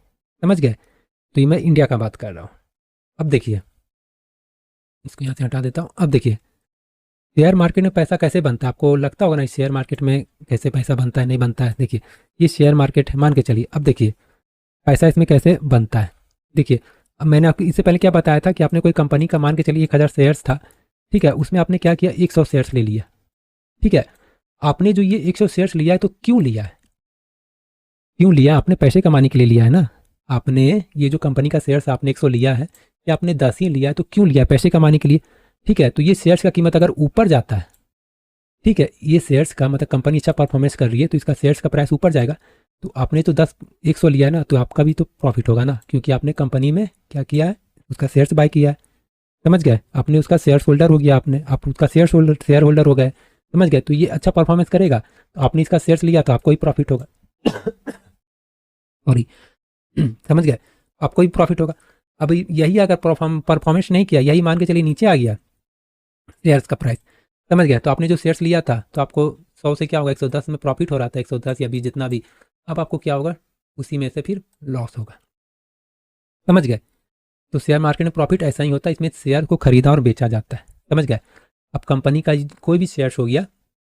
समझ गए। तो ये मैं इंडिया का बात कर रहा हूँ। अब देखिए इसको यहाँ से हटा देता हूँ। अब देखिए शेयर मार्केट में पैसा कैसे बनता है, आपको लगता होगा ना शेयर मार्केट में कैसे पैसा बनता है, नहीं बनता है। देखिए ये शेयर मार्केट है, मान के चलिए। अब देखिए पैसा इसमें कैसे बनता है। देखिए अब मैंने आपको इससे पहले क्या बताया था कि आपने कोई कंपनी का मान के चलिए 1000 शेयर्स था, ठीक है, उसमें आपने क्या किया 100 शेयर्स ले लिया, ठीक है। आपने जो ये 100 शेयर्स लिया है तो क्यों लिया है, क्यों लिया, आपने पैसे कमाने के लिए लिया है ना। आपने ये जो कंपनी का शेयर्स आपने 100 लिया है या आपने 10 ही लिया है तो क्यों लिया है, पैसे कमाने के लिए, ठीक है। तो ये शेयर्स का कीमत अगर ऊपर जाता है, ठीक है, ये शेयर्स का मतलब कंपनी अच्छा परफॉर्मेंस कर रही है तो इसका शेयर्स का प्राइस ऊपर जाएगा। तो आपने तो 100 लिया है ना, तो आपका भी तो प्रॉफिट होगा ना, क्योंकि आपने कंपनी में क्या किया है, उसका शेयर्स बाय किया है, समझ गए। आपने उसका शेयर्स होल्डर हो गया, आप उसका शेयर होल्डर हो गए, समझ गए। तो ये अच्छा परफॉर्मेंस करेगा तो आपने इसका शेयर्स लिया तो आपको ही प्रॉफिट होगा सॉरी समझ गए, आपको ही प्रॉफिट होगा। अब यही अगर परफॉर्मेंस नहीं किया, यही मान के चलिए नीचे आ गया शेयर्स का प्राइस, समझ गया। तो आपने जो शेयर्स लिया था तो आपको 100 से क्या होगा 110 में प्रॉफिट हो रहा था, 110 या 20 जितना भी, अब आपको क्या होगा उसी में से फिर लॉस होगा, समझ गए। तो शेयर मार्केट में प्रॉफिट ऐसा ही होता है, इसमें शेयर को खरीदा और बेचा जाता है, समझ गए। अब कंपनी का कोई भी शेयर्स हो गया,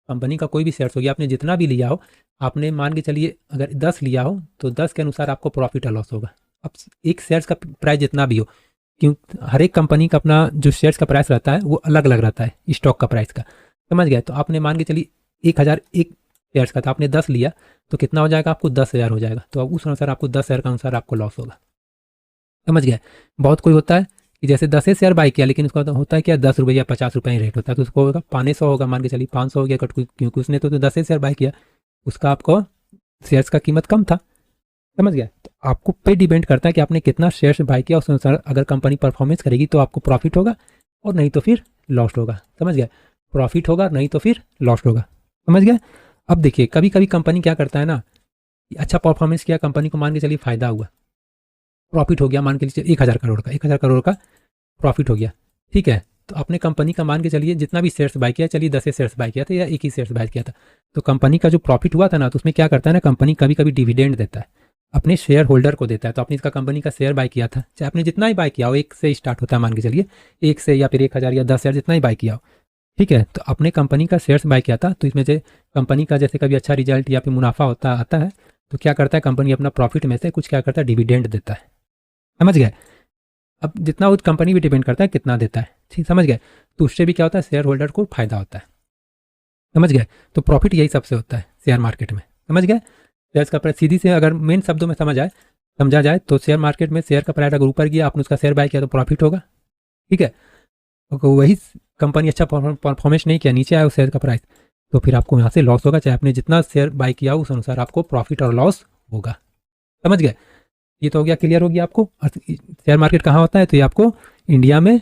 कंपनी का कोई भी शेयर्स हो गया, आपने जितना भी लिया हो, आपने मान के चलिए अगर 10 लिया हो तो 10 के अनुसार आपको प्रॉफिट और लॉस होगा। अब एक शेयर्स का प्राइस जितना भी हो, क्यों हर एक कंपनी का अपना जो शेयर्स का प्राइस रहता है वो अलग अलग रहता है स्टॉक का प्राइस का, समझ गए। तो आपने मान के चलिए 1000 एक शेयर्स का था, आपने 10 लिया तो कितना हो जाएगा आपको 10,000 हो जाएगा। तो अब उस अनुसार आपको 10,000 के अनुसार आपको लॉस होगा, समझ गए। बहुत कोई होता है कि जैसे 10 शेयर बाई किया लेकिन उसका होता है क्या 10 रुपये या 50 रुपये ही रेट होता है, तो उसको होगा 500 होगा, मान के चलिए 500 हो गया क्योंकि उसने तो 10 शेयर बाई किया, उसका आपको शेयर्स का कीमत कम था, समझ गया। तो आपको पे डिपेंड करता है कि आपने कितना शेयर्स बाई किया, उस अनुसार अगर कंपनी परफॉर्मेंस करेगी तो आपको प्रॉफिट होगा और नहीं तो फिर लॉस होगा, समझ गया। प्रॉफिट होगा नहीं तो फिर लॉस होगा, समझ गया। अब देखिए कभी कभी कंपनी क्या करता है ना, अच्छा परफॉर्मेंस किया कंपनी को, मान के चलिए फायदा हुआ, प्रॉफिट हो गया, मान के चलिए 1000 करोड़ का प्रॉफिट हो गया, ठीक है। तो अपने कंपनी का मान के चलिए जितना भी शेयर्स बाय किया, चलिए 10 शेयर्स बाय किया था या एक ही शेयर्स बाय किया था, तो कंपनी का जो प्रॉफिट हुआ था ना, तो उसमें क्या करता है ना, कंपनी कभी कभी डिविडेंड देता है, अपने शेयर होल्डर को देता है। तो आपने इसका कंपनी का शेयर बाय किया था, चाहे आपने जितना ही बाय किया हो, 1 से स्टार्ट होता है, मान के चलिए 1 से या फिर 1000 या 10,000 जितना ही बाय किया हो, ठीक है। तो अपने कंपनी का शेयर्स बाय किया था, तो इसमें से कंपनी का जैसे कभी अच्छा रिजल्ट या फिर मुनाफा आता है तो क्या करता है कंपनी अपना प्रॉफिट में से कुछ क्या करता है डिविडेंड देता है, समझ गए। अब जितना उस कंपनी भी डिपेंड करता है कितना देता है, ठीक, समझ गए। तो उससे भी क्या होता है शेयर होल्डर को फायदा होता है, समझ गए। तो प्रॉफिट यही सबसे होता है शेयर मार्केट में, समझ गए। शेयर्स का प्राइस सीधी से अगर मेन शब्दों में समझा जाए तो शेयर मार्केट में शेयर का प्राइस अगर ऊपर गया, आपने उसका शेयर बाय किया तो प्रॉफिट होगा, ठीक है। तो वही कंपनी अच्छा परफॉर्मेंस नहीं किया, नीचे आया उस शेयर का प्राइस, तो फिर आपको यहाँ से लॉस होगा, चाहे आपने जितना शेयर बाय किया उस अनुसार आपको प्रॉफिट और लॉस होगा, समझ गए। ये तो हो गया, क्लियर हो गया आपको। शेयर मार्केट कहाँ होता है, तो ये आपको इंडिया में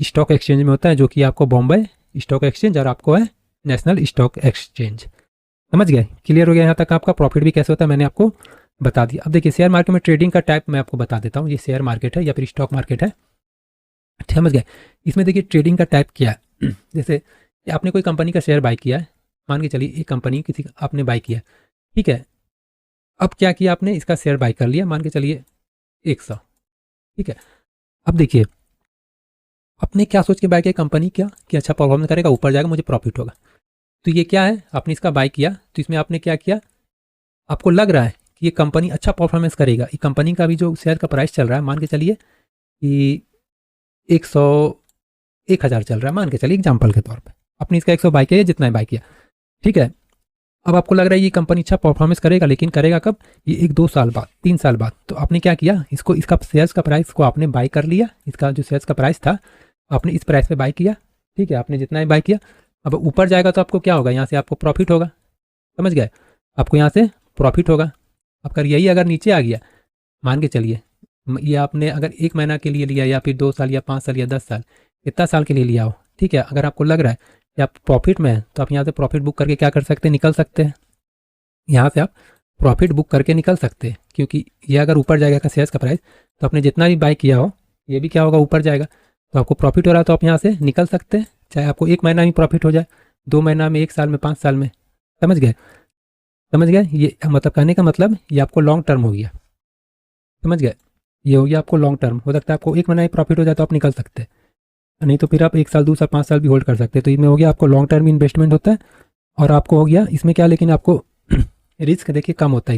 स्टॉक एक्सचेंज में होता है, जो कि आपको बॉम्बे स्टॉक एक्सचेंज और आपको है नेशनल स्टॉक एक्सचेंज, समझ गए। क्लियर हो गया यहाँ तक। आपका प्रॉफिट भी कैसे होता है मैंने आपको बता दिया। अब देखिए शेयर मार्केट में ट्रेडिंग का टाइप मैं आपको बता देता हूँ, ये शेयर मार्केट है या फिर स्टॉक मार्केट है, समझ गए। इसमें देखिए ट्रेडिंग का टाइप क्या है जैसे आपने कोई कंपनी का शेयर बाय किया है, मान के चलिए एक कंपनी किसी आपने बाय किया, ठीक है। अब क्या किया आपने, इसका शेयर बाय कर लिया, मान के चलिए 100, ठीक है। अब देखिए आपने क्या सोच के बाय किया कंपनी क्या कि अच्छा परफॉर्मेंस करेगा, ऊपर जाएगा, मुझे प्रॉफिट होगा। तो ये क्या है, आपने इसका बाय किया तो इसमें आपने क्या किया, आपको लग रहा है कि ये कंपनी अच्छा परफॉर्मेंस करेगा, ये कंपनी का भी जो शेयर का प्राइस चल रहा है मान के चलिए कि 1000 चल रहा है, मान के चलिए एग्जाम्पल के तौर पर आपने इसका 100 बाय किया, जितना ही बाय किया, ठीक है। अब आपको लग रहा है ये कंपनी अच्छा परफॉर्मेंस करेगा, लेकिन करेगा कब, ये 1-2 साल बाद, 3 साल बाद। तो आपने क्या किया, इसका शेयर्स का प्राइस को आपने बाय कर लिया, इसका जो शेयर्स का प्राइस था आपने इस प्राइस पे बाय किया, ठीक है। आपने जितना ही बाय किया, अब ऊपर जाएगा तो आपको क्या होगा, यहाँ से आपको प्रॉफिट होगा, समझ गए। आपको यहाँ से प्रॉफिट होगा। आपका यही अगर नीचे आ गया, मान के चलिए ये आपने अगर 1 महीना के लिए लिया या फिर 2 साल या 5 साल या 10 साल, कितना साल के लिए लिया हो, ठीक है। अगर आपको लग रहा है कि आप प्रॉफिट में हैं तो आप यहाँ से प्रॉफिट बुक करके क्या कर सकते हैं, निकल सकते हैं। यहाँ से आप प्रॉफिट बुक करके निकल सकते हैं, क्योंकि ये अगर ऊपर जाएगा शेयर्स का प्राइस तो आपने जितना भी बाय किया हो ये भी क्या होगा, ऊपर जाएगा, तो आपको प्रॉफिट हो रहा है, तो आप यहाँ से निकल सकते हैं, चाहे आपको 1 महीना में प्रॉफिट हो जाए, 2 महीना में, 1 साल में, 5 साल में, समझ गए। ये मतलब कहने का मतलब ये आपको लॉन्ग टर्म हो गया, समझ गए। ये हो गया आपको लॉन्ग टर्म, हो सकता है आपको 1 महीना ही प्रॉफिट हो जाए तो आप निकल सकते हैं, नहीं तो फिर आप 1 साल 2 साल 5 साल भी होल्ड कर सकते हैं। तो इसमें हो गया आपको लॉन्ग टर्म इन्वेस्टमेंट होता है, और आपको हो गया इसमें क्या, लेकिन आपको रिस्क देखिए कम होता है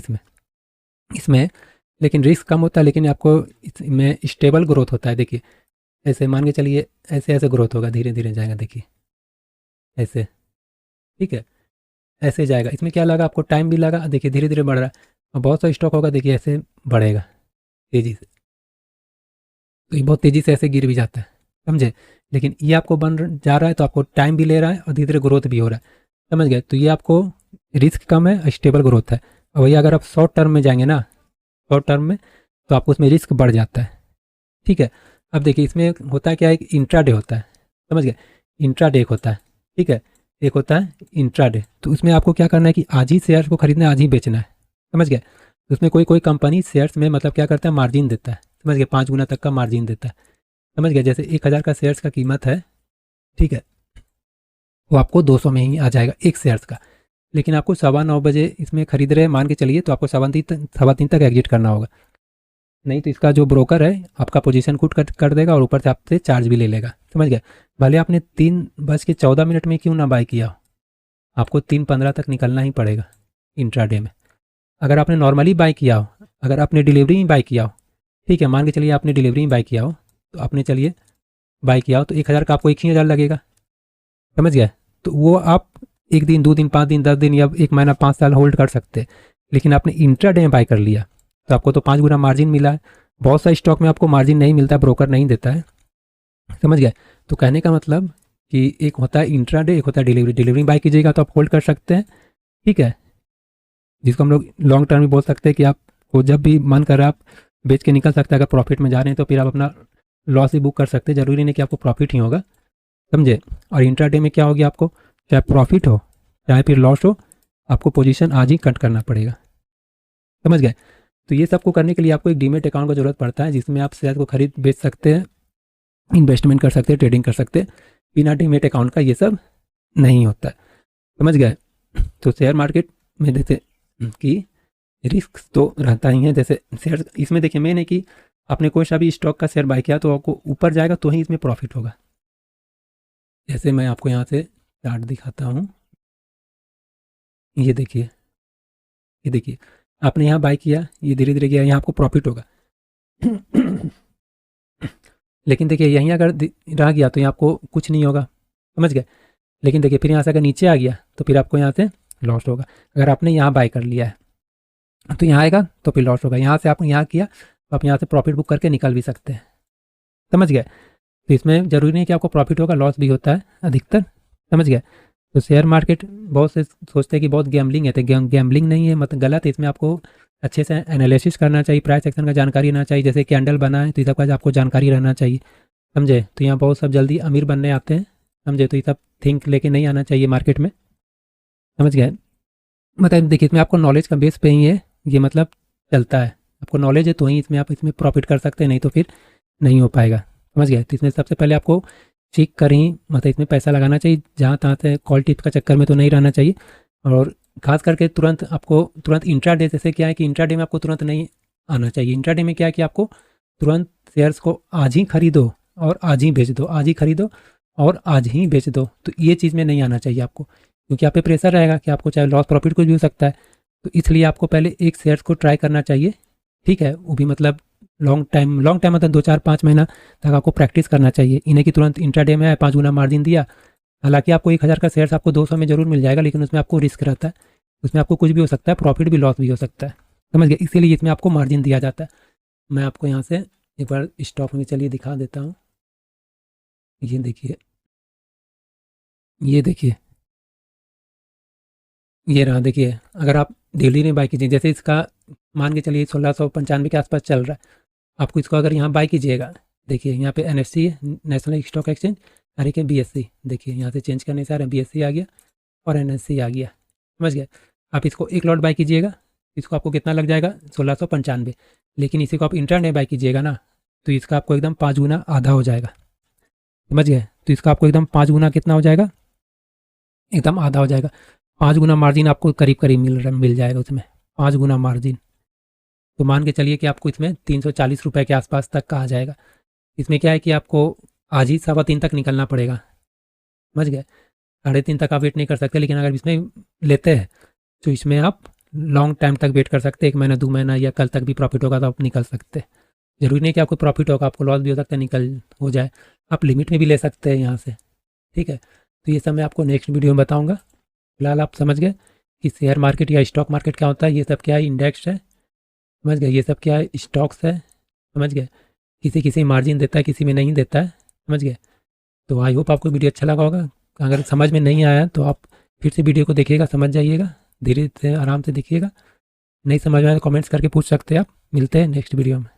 इसमें लेकिन रिस्क कम होता है, लेकिन आपको इसमें स्टेबल ग्रोथ होता है। देखिए ऐसे मान के चलिए, ऐसे ऐसे ग्रोथ होगा, धीरे धीरे जाएगा, देखिए ऐसे, ठीक है, ऐसे जाएगा। इसमें क्या लगा आपको, टाइम भी लगा, देखिए धीरे धीरे बढ़ रहा है। और बहुत सा स्टॉक होगा, देखिए ऐसे बढ़ेगा तेज़ी से, तो ये बहुत तेज़ी से ऐसे गिर भी जाता है, समझे। लेकिन ये आपको बन जा रहा है तो आपको टाइम भी ले रहा है और धीरे धीरे ग्रोथ भी हो रहा है, समझ गए। तो ये आपको रिस्क कम है, स्टेबल ग्रोथ है। और वही अगर आप शॉर्ट टर्म में जाएंगे ना, शॉर्ट टर्म में, तो आपको उसमें रिस्क बढ़ जाता है, ठीक है। अब देखिए इसमें होता है क्या है, इंट्राडे होता है, समझ गए। इंट्राडे एक होता है, ठीक है, एक होता है इंट्राडे। तो उसमें आपको क्या करना है कि आज ही शेयर को खरीदना है, आज ही बेचना है, समझ गए। तो उसमें कोई कोई कंपनी शेयर्स में मतलब क्या करता है, मार्जिन देता है, समझ गए, 5 गुना तक का मार्जिन देता है, समझ गए। जैसे 1000 का शेयर्स का कीमत है, ठीक है, वो आपको 200 में ही आ जाएगा एक शेयर्स का। लेकिन आपको 9:15 बजे इसमें खरीद रहे हैं मान के चलिए, तो आपको 3:15 तक एग्जिट करना होगा, नहीं तो इसका जो ब्रोकर है आपका पोजीशन कूट कर देगा और ऊपर से आपसे चार्ज भी ले लेगा, समझ गए। भले आपने 3:14 में क्यों ना बाय किया हो, आपको 3:15 तक निकलना ही पड़ेगा इंट्राडे में। अगर आपने नॉर्मली बाय किया हो, अगर आपने डिलीवरी में बाय किया हो, ठीक है, मान के चलिए आपने डिलीवरी में बाय किया हो, तो आपने चलिए बाय किया हो तो 1000 का आपको 1000 लगेगा, समझ गए। तो वो आप 1 दिन 2 दिन 5 दिन 10 दिन या 1 महीना 5 साल होल्ड कर सकते हैं। लेकिन आपने इंट्राडे में बाय कर लिया तो आपको तो 5 गुना मार्जिन मिला है। बहुत सा स्टॉक में आपको मार्जिन नहीं मिलता, ब्रोकर नहीं देता है, समझ गए। तो कहने का मतलब कि एक होता है इंट्राडे, एक होता है डिलीवरी। डिलीवरी बाय कीजिएगा तो आप होल्ड कर सकते हैं, ठीक है, जिसको हम लोग लॉन्ग टर्म में बोल सकते हैं कि आपको जब भी मन कर रहा है आप बेच के निकल सकते हैं। अगर प्रॉफिट में जा रहे हैं तो फिर आप अपना लॉस ही बुक कर सकते हैं, जरूरी नहीं कि आपको प्रॉफिट ही होगा, समझे। और इंट्राडे में क्या होगी, आपको चाहे प्रॉफिट हो चाहे फिर लॉस हो, आपको पोजीशन आज ही कट करना पड़ेगा, समझ गए। तो ये सबको करने के लिए आपको एक डीमेट अकाउंट का जरूरत पड़ता है, जिसमें आप शेयर को खरीद बेच सकते हैं, इन्वेस्टमेंट कर सकते हैं, ट्रेडिंग कर सकते हैं। बिना डीमेट अकाउंट का ये सब नहीं होता है, समझ गए। तो शेयर मार्केट में जैसे कि रिस्क तो रहता ही है, जैसे शेयर इसमें देखिए मेन है कि आपने कोई सा भी स्टॉक का शेयर बाय किया तो आपको ऊपर जाएगा तो ही इसमें प्रॉफिट होगा। जैसे मैं आपको यहाँ से चार्ट दिखाता हूँ, ये देखिए, ये देखिए आपने यहाँ बाय किया, ये धीरे धीरे गया, यहाँ आपको प्रॉफिट होगा। लेकिन देखिए यहीं अगर रह गया तो यहाँ आपको कुछ नहीं होगा, समझ गए। लेकिन देखिए फिर यहाँ से अगर नीचे आ गया तो फिर आपको यहाँ से लॉस होगा। अगर आपने यहाँ बाय कर लिया है तो यहाँ आएगा तो फिर लॉस होगा। यहाँ से आपने यहाँ किया तो आप यहाँ से प्रॉफिट बुक करके निकल भी सकते हैं, समझ गए। तो इसमें ज़रूरी नहीं कि आपको प्रॉफिट होगा, लॉस भी होता है अधिकतर, समझ गए। तो शेयर मार्केट बहुत से सोचते हैं कि बहुत गैम्बलिंग है, तो गैम्बलिंग नहीं है, मतलब गलत है। इसमें आपको अच्छे से एनालिसिस करना चाहिए, प्राइस एक्शन का जानकारी रहना चाहिए। जैसे कैंडल बना है तो ये सब का आपको जानकारी रहना चाहिए, समझे। तो यहाँ बहुत सब जल्दी अमीर बनने आते हैं, समझे। तो ये सब थिंक लेके नहीं आना चाहिए मार्केट में, समझ गए। मतलब देखिए इसमें आपको नॉलेज का बेस पे ही है ये मतलब चलता है। आपको नॉलेज है तो ही इसमें आप इसमें प्रॉफिट कर सकते हैं, नहीं तो फिर नहीं हो पाएगा, समझ गए। तो इसमें सबसे पहले आपको चेक कर ही मतलब इसमें पैसा लगाना चाहिए, जहाँ तहाँ से कॉल टिप का चक्कर में तो नहीं रहना चाहिए। और खास करके तुरंत इंट्राडे, जैसे क्या है कि इंट्राडे में आपको तुरंत नहीं आना चाहिए। इंट्राडे में क्या है कि आपको तुरंत शेयर्स को आज ही खरीदो और आज ही बेच दो, आज ही खरीदो और आज ही बेच दो। तो ये चीज़ में नहीं आना चाहिए आपको, क्योंकि आप पे प्रेशर रहेगा कि आपको चाहे लॉस प्रॉफिट कुछ भी हो सकता है। तो इसलिए आपको पहले एक शेयर्स को ट्राई करना चाहिए, ठीक है। वो भी मतलब लॉन्ग टाइम मतलब 2-4-5 महीना तक आपको प्रैक्टिस करना चाहिए। इन्हें कि तुरंत इंट्राडे में आया 5 गुना मार्जिन दिया, हालांकि आपको 1000 का शेयर्स आपको 200 में जरूर मिल जाएगा, लेकिन उसमें आपको रिस्क रहता है, उसमें आपको कुछ भी हो सकता है, प्रॉफिट भी लॉस भी हो सकता है, समझ गए। इसीलिए इसमें आपको मार्जिन दिया जाता है। मैं आपको यहाँ से एक बार स्टॉक में चलिए दिखा देता हूँ। ये देखिए, ये देखिए, ये रहा, देखिए। अगर आप दिल्ली में बाय कीजिए, जैसे इसका मान के चलिए 1695 के आसपास चल रहा है, आपको इसको अगर यहाँ बाय कीजिएगा, देखिए यहाँ पे NSE है, नेशनल स्टॉक एक्सचेंज, और एक है BSE। देखिए यहाँ से चेंज करने से BSE आ गया और NSE आ गया, समझ गए। आप इसको एक लॉट बाय कीजिएगा, इसको आपको कितना लग जाएगा 1695। लेकिन इसी को आप इंटरडे बाय कीजिएगा ना, तो इसका आपको एकदम 5 गुना आधा हो जाएगा, समझ गए। तो इसका आपको एकदम 5 गुना कितना हो जाएगा, एकदम आधा हो जाएगा। 5 गुना मार्जिन आपको करीब करीब मिल जाएगा उसमें, 5 गुना मार्जिन। तो मान के चलिए कि आपको इसमें 340 रुपये के आसपास तक का आ जाएगा। इसमें क्या है कि आपको आज ही 3:15 तक निकलना पड़ेगा, समझ गए। 3:30 तक आप वेट नहीं कर सकते, लेकिन अगर इसमें लेते हैं तो इसमें आप लॉन्ग टाइम तक वेट कर सकते हैं, 1 महीना 2 महीना या कल तक भी प्रॉफिट होगा तो आप निकल सकते हैं। जरूरी नहीं कि आपको प्रॉफिट होगा, आपको लॉस भी हो सकता है, निकल हो जाए। आप लिमिट में भी ले सकते हैं यहाँ से, ठीक है। तो ये सब मैं आपको नेक्स्ट वीडियो में बताऊँगा। फिलहाल आप समझ गए कि शेयर मार्केट या स्टॉक मार्केट क्या होता है, ये सब क्या है, इंडेक्स है, समझ गए। ये सब क्या है, स्टॉक्स है, समझ गए। किसी किसी मार्जिन देता है, किसी में नहीं देता है, समझ गए। तो आई होप आपको वीडियो अच्छा लगा होगा। अगर समझ में नहीं आया तो आप फिर से वीडियो को देखिएगा, समझ जाइएगा, धीरे से आराम से देखिएगा। नहीं समझ में आया तो कमेंट्स करके पूछ सकते हैं आप। मिलते हैं नेक्स्ट वीडियो में।